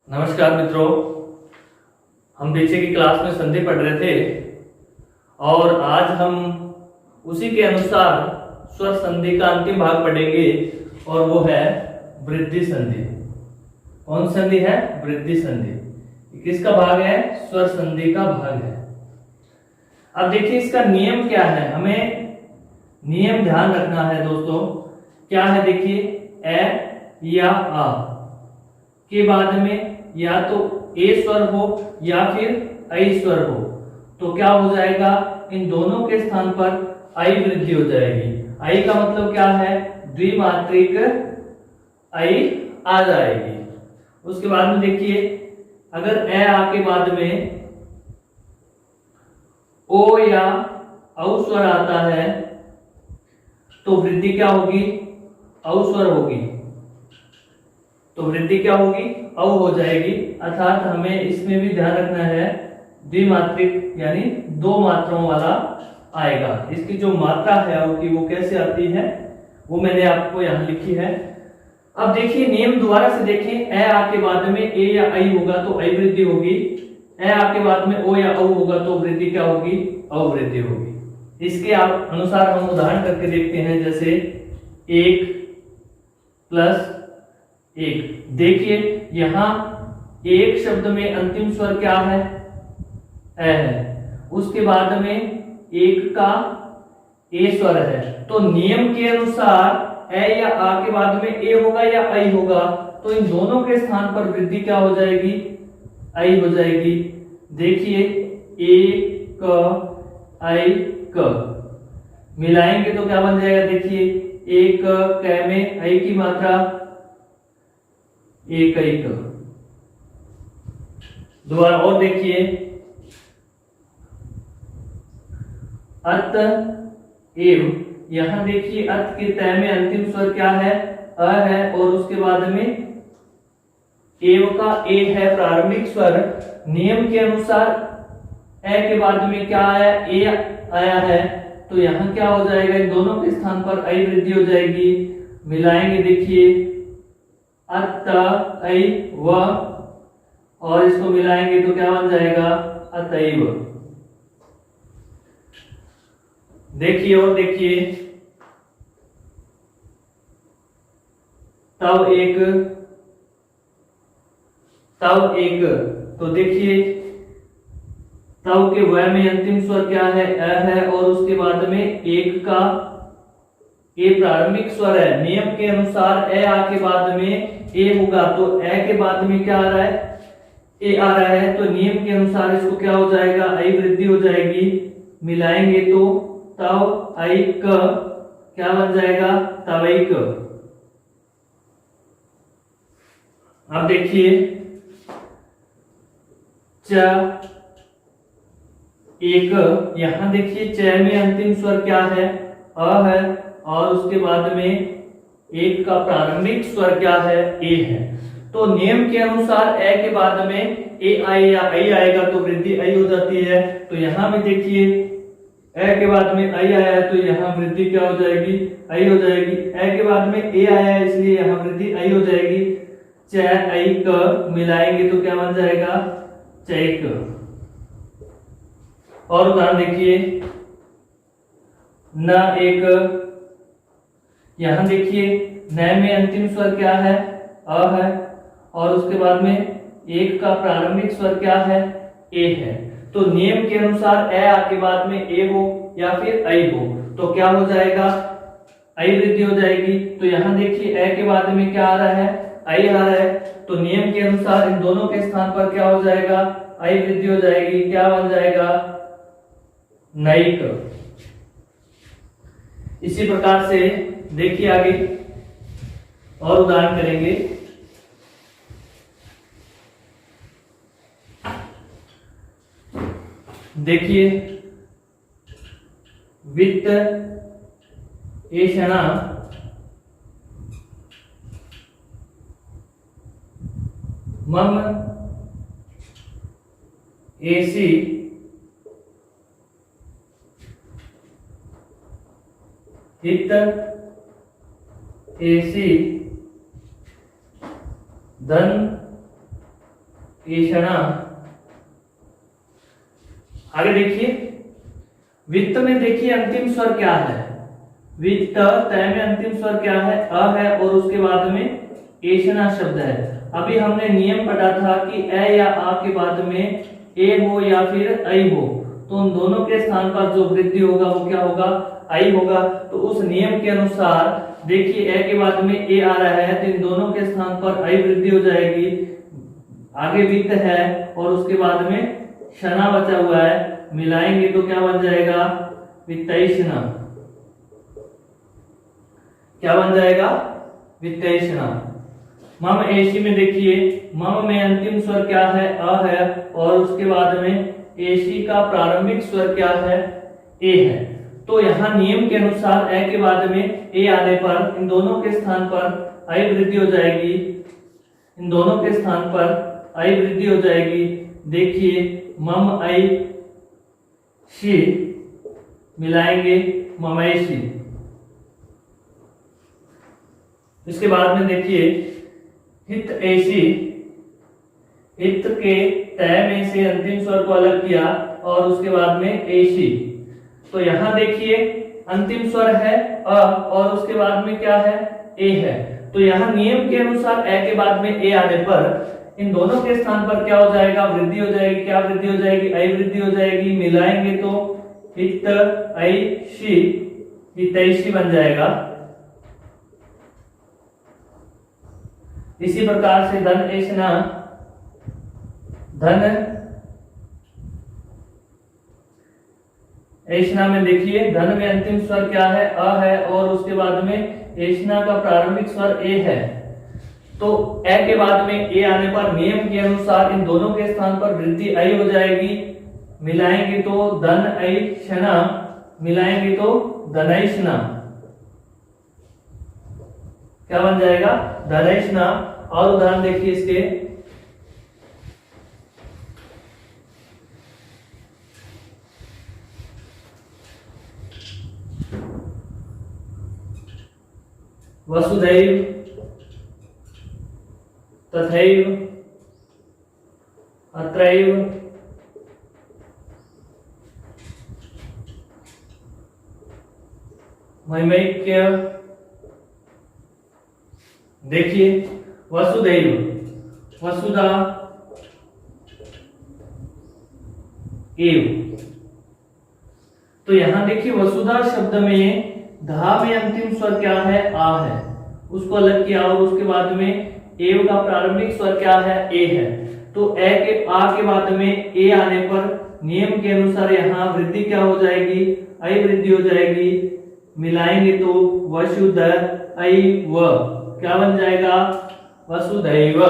नमस्कार मित्रों, हम पीछे की क्लास में संधि पढ़ रहे थे और आज हम उसी के अनुसार स्वर संधि का अंतिम भाग पढ़ेंगे और वो है वृद्धि संधि। कौन संधि है? वृद्धि संधि। किसका भाग है? स्वर संधि का भाग है। अब देखिए इसका नियम क्या है, हमें नियम ध्यान रखना है दोस्तों। क्या है देखिए, ए या आ के बाद में या तो ए स्वर हो या फिर ऐ स्वर हो, तो क्या हो जाएगा, इन दोनों के स्थान पर ऐ वृद्धि हो जाएगी। ऐ का मतलब क्या है? द्विमात्रिक ऐ आ जाएगी। उसके बाद में देखिए, अगर ए आ के बाद में ओ या औ स्वर आता है तो वृद्धि क्या होगी? औ स्वर होगी। तो वृद्धि क्या होगी? औ हो जाएगी। अर्थात हमें इसमें भी ध्यान रखना है, द्विमात्रिक यानी दो मात्राओं वाला आएगा। इसकी जो मात्रा है औ की वो कैसे आती है वो मैंने आपको यहाँ लिखी है। अब देखिए नियम दोबारा से देखें, ए आ के बाद में ए या ऐ होगा तो ऐ वृद्धि होगी, ए आ के बाद में ओ या औ होगा तो वृद्धि क्या होगी? औ वृद्धि होगी। इसके अनुसार हम उदाहरण करके देखते हैं, जैसे 1 + 1। देखिए यहां एक शब्द में अंतिम स्वर क्या है? ए है। उसके बाद में एक का ए स्वर है, तो नियम के अनुसार ए या आ के बाद में ए होगा या ऐ होगा, तो इन दोनों के स्थान पर वृद्धि क्या हो जाएगी? ऐ हो जाएगी। देखिए ए क ऐ क मिलाएंगे तो क्या बन जाएगा? देखिए एक क में ऐ की मात्रा एक ऐ क। दोबारा और देखिए, अत एव, यहां देखिए अत के तय में अंतिम स्वर क्या है? अ है, और उसके बाद में एव का ए है प्रारंभिक स्वर। नियम के अनुसार ए के बाद में क्या आया? ए आया है, तो यहां क्या हो जाएगा? इन दोनों के स्थान पर ऐ वृद्धि हो जाएगी। मिलाएंगे देखिए, अत ऐ व, और इसको मिलाएंगे तो क्या बन जाएगा? अतैव। देखिए और देखिए, तब एक, तो देखिए तब के व में अंतिम स्वर क्या है? अ है, और उसके बाद में एक का ए प्रारंभिक स्वर है। नियम के अनुसार ए आ के बाद में ए होगा, तो ए के बाद में क्या आ रहा है? ए आ रहा है, तो नियम के अनुसार इसको क्या हो जाएगा? ऐ वृद्धि हो जाएगी। मिलाएंगे तो तव ऐ क क्या बन जाएगा? तवैक। अब देखिए च एक, यहां देखिए च में अंतिम स्वर क्या है? अ है, और उसके बाद में एक का प्रारंभिक स्वर क्या है? ए है। तो नियम के अनुसार ए के बाद में ए आए या ऐ आएगा तो वृद्धि ऐ हो जाती है। तो यहां भी देखिए ए के बाद में ऐ आया है, तो यहाँ वृद्धि क्या हो जाएगी? ऐ हो जाएगी। ए के बाद में ए आया है, इसलिए यहाँ वृद्धि ऐ हो जाएगी। च ऐ क मिलाएंगे तो क्या बन जाएगा? चैक। और उदाहरण देखिए, न एक, यहां देखिए न में अंतिम स्वर क्या है? अ है, और उसके बाद में एक का प्रारंभिक स्वर क्या है? ए है। तो नियम के अनुसार ए आ के बाद में ए हो या फिर ऐ हो, तो क्या हो जाएगा? ऐ वृद्धि हो जाएगी। तो यहां देखिए ए के बाद में क्या आ रहा है? ऐ आ रहा है, तो नियम के अनुसार इन दोनों के स्थान पर क्या हो जाएगा? ऐ वृद्धि हो जाएगी। क्या बन जाएगा? नैक। इसी प्रकार से देखिए आगे और उदाहरण करेंगे। देखिए वित्त एषणा मम एसी हित एसी धन ऐषणा। आगे देखिए वित्त में देखिए अंतिम स्वर क्या है, वित्त तय में अंतिम स्वर क्या है, अ है और उसके बाद में ऐषणा शब्द है। अभी हमने नियम पढ़ा था कि ए या आ के बाद में ए हो या फिर आई हो, तो उन दोनों के स्थान पर जो वृद्धि होगा वो क्या होगा, आई होगा। तो उस नियम के अनुसार देखिए ए के बाद में ए आ रहा है, तो इन दोनों के स्थान पर आई वृद्धि हो जाएगी। आगे वित्त है और उसके बाद में क्षणा बचा हुआ है, मिलाएंगे तो क्या बन जाएगा, वित्तैषणा। क्या बन जाएगा, वित्तैषणा। मम ऐसी में देखिए मम में अंतिम स्वर क्या है, अ है और उसके बाद में ऐसी का प्रारंभिक स्वर क्या है, ए है। तो यहाँ नियम के अनुसार ए के बाद में ए आने पर इन दोनों के स्थान पर आई वृद्धि हो जाएगी, इन दोनों के स्थान पर आई वृद्धि हो जाएगी। देखिए मम आई शी, मिलाएंगे ममैषी। इसके बाद में देखिए हित ऐसी, हित के तय में से अंतिम स्वर को अलग किया और उसके बाद में ऐसी। तो यहां देखिए अंतिम स्वर है अ और उसके बाद में क्या है, ए है। तो यहाँ नियम के अनुसार ए के बाद में ए आने पर इन दोनों के स्थान पर क्या हो जाएगा, वृद्धि हो जाएगी। क्या वृद्धि हो जाएगी, आई वृद्धि हो जाएगी। मिलाएंगे तो हित ऐसी, हितैषी बन जाएगा। इसी प्रकार से धन ऐषणा, धन ऐषणा में देखिए धन में अंतिम स्वर क्या है, अ है और उसके बाद में ऐषणा का प्रारंभिक स्वर ए है। तो ए के बाद में ए आने पर नियम के अनुसार इन दोनों के स्थान पर वृद्धि आई हो जाएगी। मिलाएंगे तो धन ऐषणा, मिलाएंगे तो धनैषणा। क्या बन जाएगा, धनैषणा। और उदाहरण देखिए इसके, वसुधैव तथैव अत्रैव ममैक्य। देखिए वसुधैव, वसुधा एव। तो यहां देखिए वसुधा शब्द में धा में अंतिम स्वर क्या है, आ है, उसको अलग किया और उसके बाद में एव का प्रारंभिक स्वर क्या है, ए है। तो ए के आ के बाद में ए आने पर नियम के अनुसार यहाँ वृद्धि क्या हो जाएगी, आई वृद्धि हो जाएगी। मिलाएंगे तो वसुधैव, क्या बन जाएगा, वसुधैव।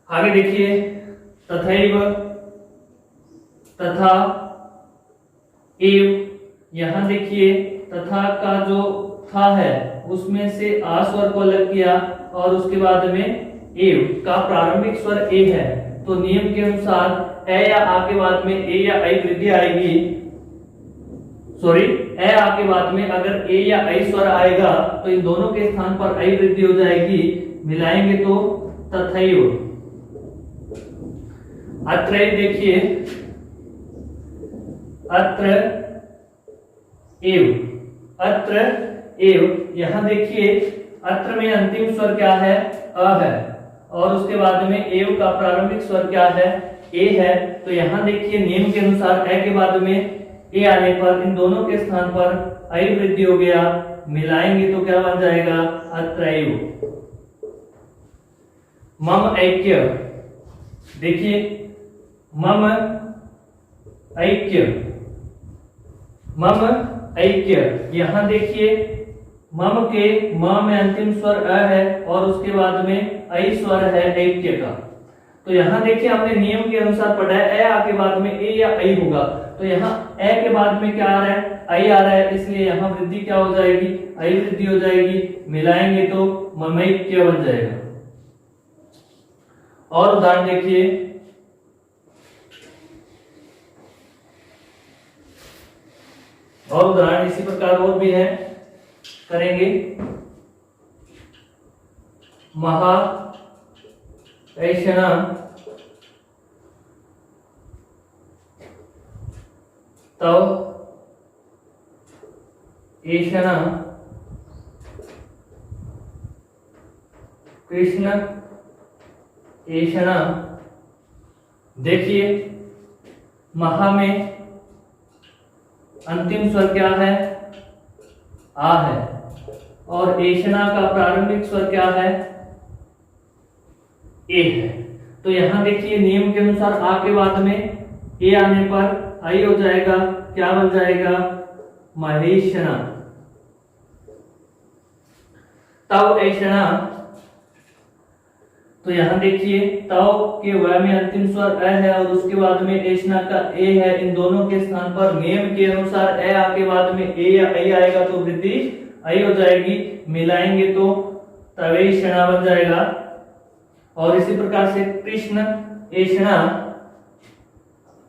आगे देखिए तथैव, तथा एव। यहां देखिए तथा का जो था है उसमें से आ स्वर को अलग किया और उसके बाद में एव का प्रारंभिक स्वर ए है। तो नियम के अनुसार ए या आ के बाद में ए या आई वृद्धि आएगी। सॉरी, ए आ के बाद में अगर ए या आई स्वर आएगा तो इन दोनों के स्थान पर आई वृद्धि हो जाएगी। मिलाएंगे तो तथैव। अत्रैव देखिए अत्र एव, अत्र एव। यहां देखिए अत्र में अंतिम स्वर क्या है, अ है और उसके बाद में एव का प्रारंभिक स्वर क्या है, ए है। तो यहां देखिए नियम के अनुसार ए के बाद में ए आने पर इन दोनों के स्थान पर आई वृद्धि हो गया। मिलाएंगे तो क्या बन जाएगा, अत्रैव। मम ऐक्य, देखिए मम ऐक्य, मम ऐक्य। यहां देखिए मम के म में अंतिम स्वर अ है और उसके बाद में ऐ स्वर है ऐक्य का। तो यहां देखिए हमने नियम के अनुसार पढ़ा है ए आ के बाद में ए या ऐ होगा। तो यहाँ ए के बाद में क्या आ रहा है, ऐ आ रहा है, इसलिए यहाँ वृद्धि क्या हो जाएगी, ऐ वृद्धि हो जाएगी। मिलाएंगे तो ममैक्य बन जाएगा। और उदाहरण देखिए, और उदाहरण इसी प्रकार और भी है, करेंगे। महा ऐषणा तव ऐषण कृष्ण ऐषण। देखिए महा में अंतिम स्वर क्या है? आ है, और ऐषणा का प्रारंभिक स्वर क्या है? ए है। तो यहां देखिए नियम के अनुसार आ के बाद में ए आने पर आई हो जाएगा, क्या बन जाएगा? महेषणा। तव ऐषणा। तो यहां देखिए तव के व में अंतिम स्वर अ है और उसके बाद में ऐषणा का ए है। इन दोनों के स्थान पर नियम के अनुसार ए आके बाद में ए या आई आएगा तो वृद्धि आई हो जाएगी, मिलाएंगे तो तवैषणा बन जाएगा। और इसी प्रकार से कृष्ण ऐषणा।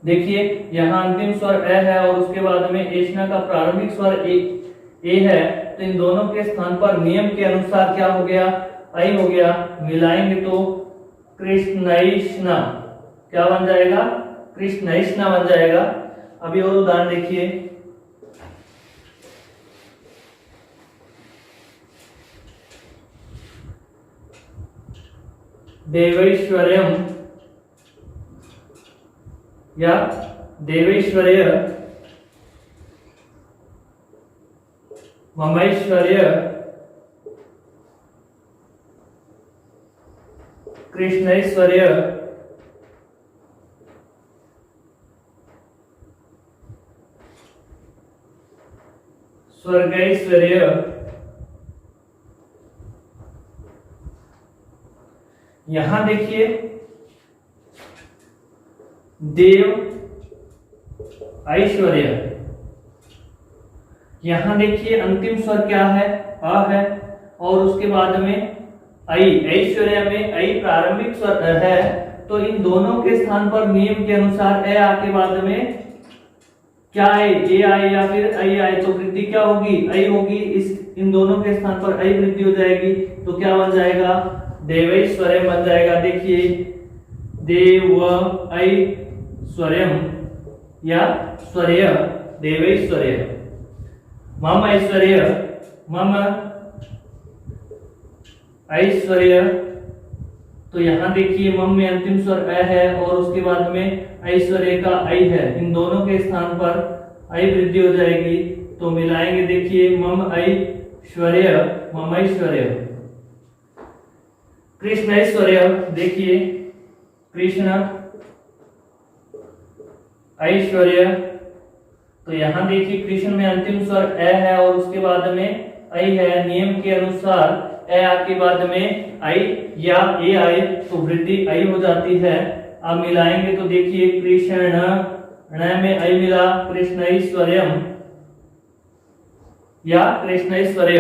देखिए यहाँ अंतिम स्वर अ है और उसके बाद में ऐषणा का प्रारंभिक स्वर ए है, तो इन दोनों के स्थान पर नियम के अनुसार क्या हो गया? आई हो गया, मिलाएंगे तो कृष्णैष्णा क्या बन जाएगा? कृष्णैष्णा बन जाएगा। अभी और उदाहरण देखिए। देवैश्वर्यम या देवैश्वर्य, ममैश्वर्य, कृष्णैश्वर्य, स्वर्गैश्वर्य। यहां देखिए देव ऐश्वर्य। यहां देखिए अंतिम स्वर क्या है? अ है, और उसके बाद में आई। ऐश्वर्य में आई प्रारंभिक स्वर है, तो इन दोनों के स्थान पर नियम के अनुसार ए आके बाद में क्या आए? ए आए या फिर आई आए, तो वृद्धि क्या होगी? आई होगी। इस इन दोनों के स्थान पर आई वृद्धि हो जाएगी, तो क्या बन जाएगा? देवैश्वर्य बन जाएगा। देखिए देव ऐश्वर्यम या स्वर्य, देवैश्वर्य। मम ऐश्वर्य, मम ऐश्वर्य। तो यहां देखिए मम में अंतिम स्वर अ है और उसके बाद में ऐश्वर्य का आई है। इन दोनों के स्थान पर आई वृद्धि हो जाएगी, तो मिलाएंगे। देखिए मम ऐश्वर्य, मम ऐश्वर्य। कृष्ण ऐश्वर्य। देखिए कृष्ण ऐश्वर्य। तो यहां देखिए कृष्ण में अंतिम स्वर अ है और उसके बाद में आई है। नियम के अनुसार ए के बाद में आई या ए आए तो वृद्धि आई हो जाती है। अब मिलाएंगे तो देखिए कृष्ण न में आई मिला, कृष्णैश्वर्यम या कृष्णैश्वर्य।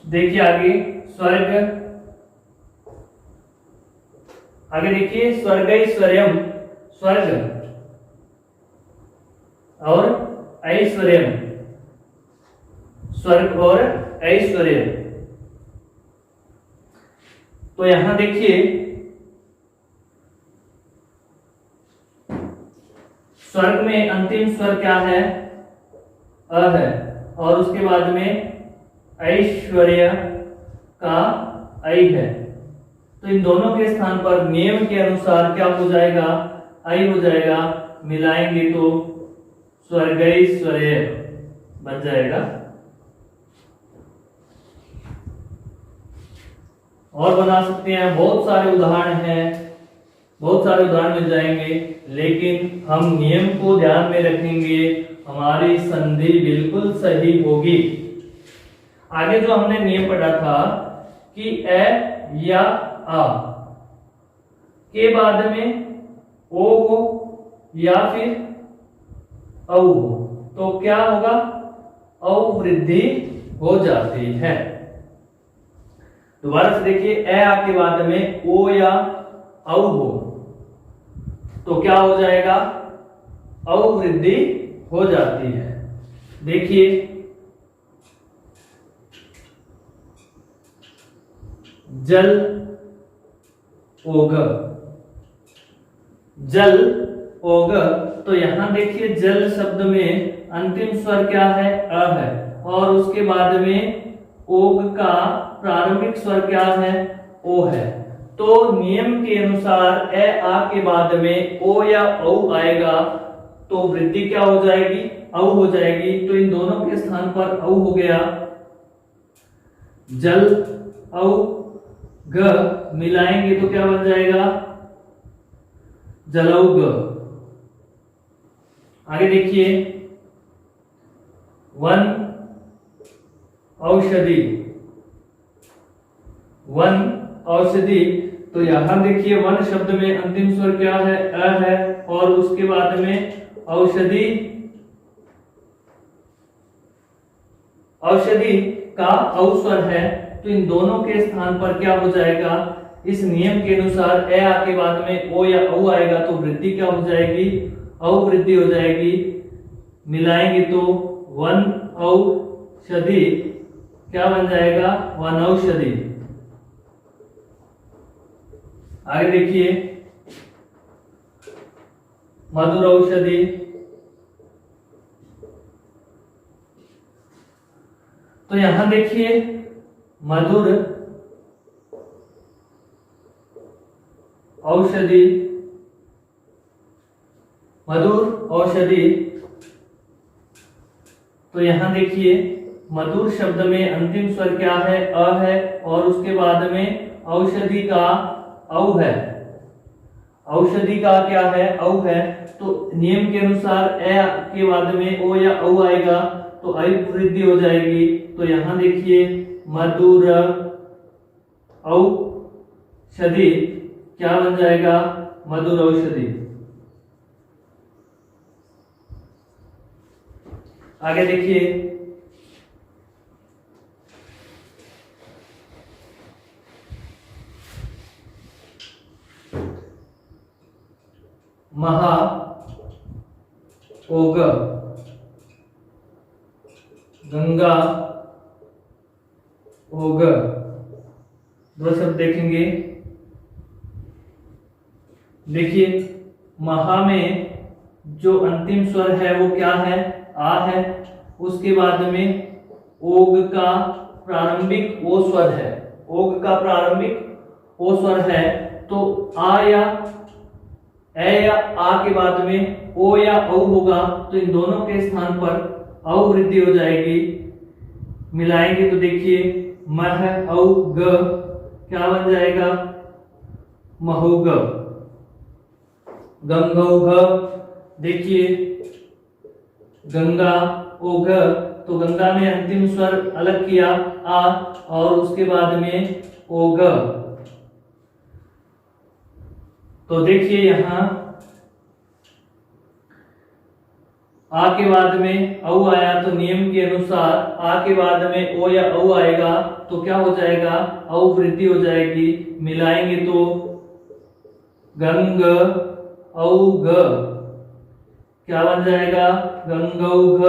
देखिए आगे स्वर्ग, आगे देखिए स्वर्गैश्वर्यम, स्वर्ग, और ऐश्वर्यम, स्वर्ग और ऐश्वर्य। तो यहां देखिए स्वर्ग में अंतिम स्वर क्या है? अ है, और उसके बाद में ऐश्वर्य का आई है। तो इन दोनों के स्थान पर नियम के अनुसार क्या हो जाएगा? आई हो जाएगा। मिलाएंगे तो स्वर्गैश्वर्य बन जाएगा। और बना सकते हैं, बहुत सारे उदाहरण हैं, बहुत सारे उदाहरण मिल जाएंगे, लेकिन हम नियम को ध्यान में रखेंगे, हमारी संधि बिल्कुल सही होगी। आगे जो हमने नियम पढ़ा था कि ए या आ के बाद में ओ हो या फिर औ हो, तो क्या होगा? औ वृद्धि हो जाती है। दोबारा से देखिए, ए आ के बाद में ओ या औ हो तो क्या हो जाएगा? औ वृद्धि हो जाती है। देखिए जल ओग, जल ओग तो यहाँ देखिए जल शब्द में अंतिम स्वर क्या है? अ है, और उसके बाद में ओग का प्रारंभिक स्वर क्या है? ओ है। तो नियम के अनुसार ए आ के बाद में ओ या औ आएगा तो वृद्धि क्या हो जाएगी? औ हो जाएगी। तो इन दोनों के स्थान पर औ हो गया। जल औ ग मिलाएंगे तो क्या बन जाएगा? जलौग। आगे देखिए वन औषधि, वन औषधि। तो यहां देखिए वन शब्द में अंतिम स्वर क्या है? अ है, और उसके बाद में औषधि, औषधि का औ स्वर है। तो इन दोनों के स्थान पर क्या हो जाएगा? इस नियम के अनुसार ए आ के बाद में ओ या औ आएगा तो वृद्धि क्या हो जाएगी? औ वृद्धि हो जाएगी। मिलाएंगे तो वन औषधि क्या बन जाएगा? वनौषधि। आगे देखिए मधुर औषधि। तो यहां देखिए मधुर औषधि, मधुर औषधि। तो यहां देखिए मधुर शब्द में अंतिम स्वर क्या है? अ है, और उसके बाद में औषधि का औ है। औषधि का क्या है? औ है। तो नियम के अनुसार ए के बाद में ओ या औ आएगा तो आई वृद्धि हो जाएगी। तो यहां देखिए मधुर औषधि क्या बन जाएगा? मधुर औषधि। आगे देखिए महा ओग, गंगा ओग। दो शब्द देखेंगे। देखिए महा में जो अंतिम स्वर है वो क्या है? आ है। उसके बाद में ओग का प्रारंभिक ओ स्वर है, ओग का प्रारंभिक ओ स्वर है। तो आ या ए या आ के बाद में ओ या औ होगा तो इन दोनों के स्थान पर औ वृद्धि हो जाएगी। मिलाएंगे तो देखिए मह औ ग क्या बन जाएगा? महोग। गंगौघ। देखिए गंगा ओघ, तो गंगा में अंतिम स्वर अलग किया आ, और उसके बाद में ओग। तो देखिए यहां आ के बाद में औ आया तो नियम के अनुसार आ के बाद में ओ या औ आएगा तो क्या हो जाएगा? औ वृद्धि हो जाएगी। मिलाएंगे तो गंग औघ क्या बन जाएगा? गंगौघ।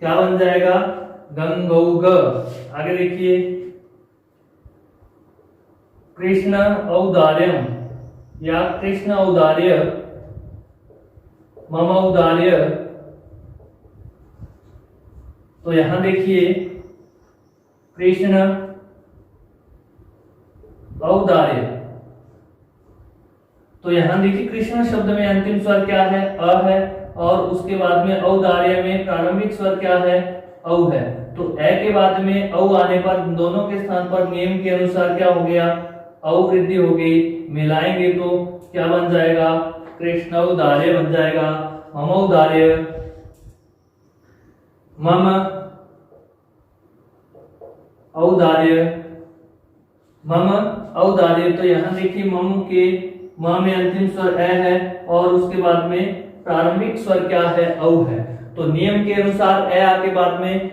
क्या बन जाएगा? गंगौघ। आगे देखिए कृष्ण औदार्यम या कृष्ण औदार्य, मम औदार्य। तो यहां देखिए कृष्ण औदार्य। तो यहां देखिए कृष्ण शब्द में अंतिम स्वर क्या है? अ है, और उसके बाद में औदार्य में प्रारंभिक स्वर क्या है? औ है। तो ए के बाद में औ आने पर दोनों के स्थान पर नियम के अनुसार क्या हो गया? औ वृद्धि हो गई। मिलाएंगे तो क्या बन जाएगा? कृष्ण औदार्य बन जाएगा। मम औदार्य, मम औदार्य, मम औदार्य। तो यहां देखिए मम के म में अंतिम स्वर ए है, और उसके बाद में प्रारंभिक स्वर क्या है? औ है। तो नियम के अनुसार ए आ के बाद में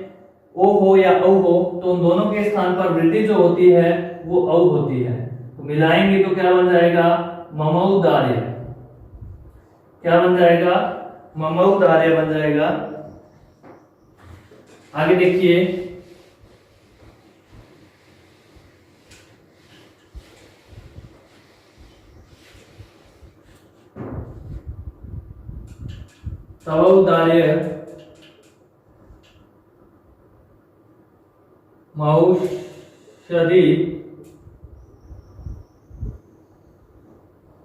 ओ हो या औ हो तो उन दोनों के स्थान पर वृद्धि जो होती है वो औ होती है। तो मिलाएंगे तो क्या बन जाएगा? ममौदार्य। क्या बन जाएगा? ममौदार्य बन जाएगा। आगे देखिए तवौदार्य महौषधि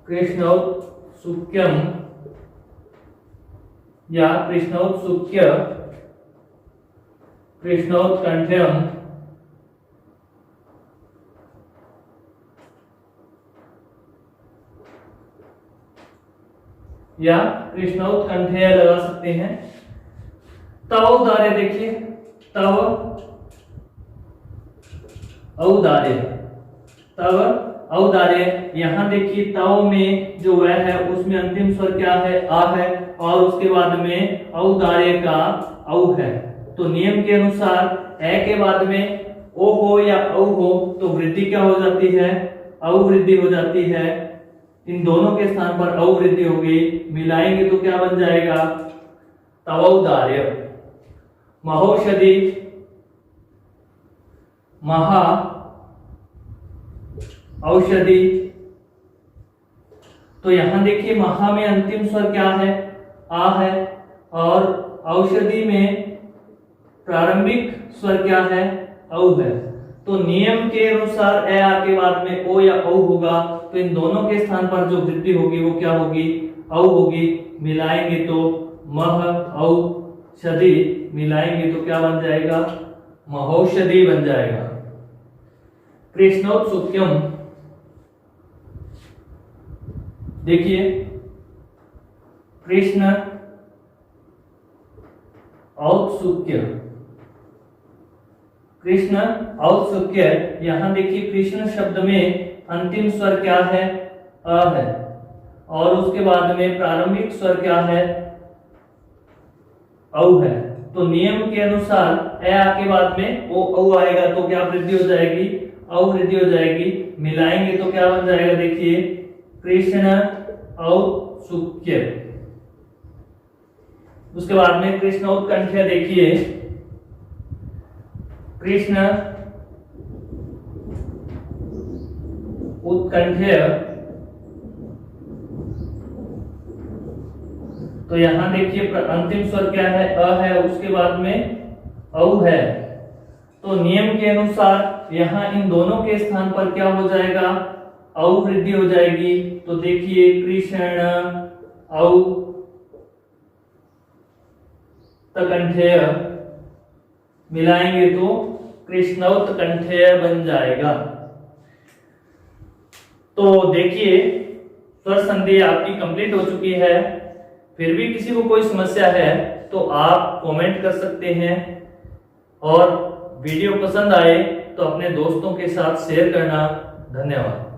कृष्णौत्सुक्यम या कृष्णौत्सुक्य कृष्णौत्कंठ्यम या कृष्णौत्कंठ्य लगा सकते हैं। तव औदार्य देखिए, तव औदार्य, तव औदार्य, यहां देखिए तव में जो वह है उसमें अंतिम स्वर क्या है, आ है, और उसके बाद में औदार्य का औ है। तो नियम के अनुसार ए के बाद में ओ हो या औ हो तो वृद्धि क्या हो जाती है, अवृद्धि हो जाती है। इन दोनों के स्थान पर अवृद्धि हो गई, मिलाएंगे तो क्या बन जाएगा, तवौदार्य। महौषधि, महा औषधि, तो यहां देखिए महा में अंतिम स्वर क्या है, आ है, और औषधि में प्रारंभिक स्वर क्या है, औ है। तो नियम के अनुसार ए आ के बाद में ओ या औ होगा, तो इन दोनों के स्थान पर जो वृद्धि होगी वो क्या होगी, औ होगी। मिलाएंगे तो मह औषधि, मिलाएंगे तो क्या बन जाएगा, महौषधि बन जाएगा। कृष्णौत्सुक्यम, देखिए कृष्ण औत्सुक्य, कृष्ण औत्सुक्य, यहां देखिए कृष्ण शब्द में अंतिम स्वर क्या है, अ है, और उसके बाद में प्रारंभिक स्वर क्या है, औ है। तो नियम के अनुसार ए आ के बाद में ओ औ आएगा तो क्या वृद्धि हो जाएगी, अवृद्धि हो जाएगी। मिलाएंगे तो क्या बन जाएगा, देखिए कृष्ण औत्सुक्य। उसके बाद में कृष्ण उत्कंठ्य, देखिए कृष्ण उत्कंठ्य, तो यहां देखिए अंतिम स्वर क्या है, अ है, उसके बाद में औ है। तो नियम के अनुसार यहां इन दोनों के स्थान पर क्या हो जाएगा, अवृद्धि हो जाएगी। तो देखिए कृष्ण औ तकंठ्य, मिलाएंगे तो कृष्णौत्कंठ्य बन जाएगा। तो देखिए स्वर संधि आपकी कंप्लीट हो चुकी है। फिर भी किसी को कोई समस्या है तो आप कमेंट कर सकते हैं, और वीडियो पसंद आए तो अपने दोस्तों के साथ शेयर करना। धन्यवाद।